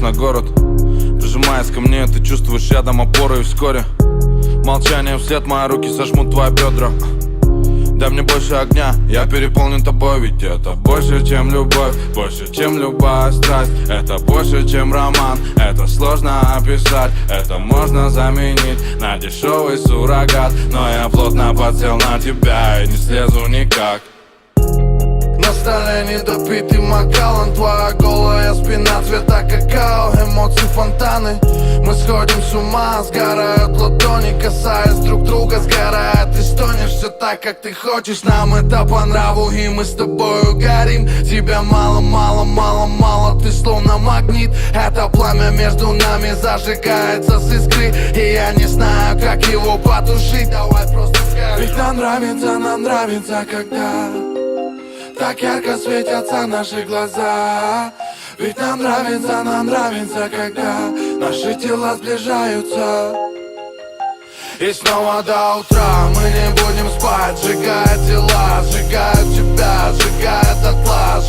на город. Прижимаясь ко мне, ты чувствуешь рядом опору, и вскоре молчание вслед, мои руки сожмут твои бедра. Дай мне больше огня, я переполнен тобой. Ведь это больше, чем любовь, больше, чем любая страсть. Это больше, чем роман, это сложно описать. Это можно заменить на дешевый суррогат. Но я плотно подсел на тебя и не слезу никак. На столе недопитый Макалан, твоя голая спина цвета какао, эмоции фонтаны. Мы сходим с ума, сгорают ладони, касаясь друг друга, сгорает и стонешь. Все так, как ты хочешь, нам это по нраву, и мы с тобою горим. Тебя мало, мало, мало, мало, ты словно магнит. Это пламя между нами зажигается с искры, и я не знаю, как его потушить. Давай просто скажи. Ведь нам нравится, когда так ярко светятся наши глаза. Ведь нам нравится, когда наши тела сближаются. И снова до утра мы не будем спать, сжигая тела, сжигают тебя, сжигает дотла,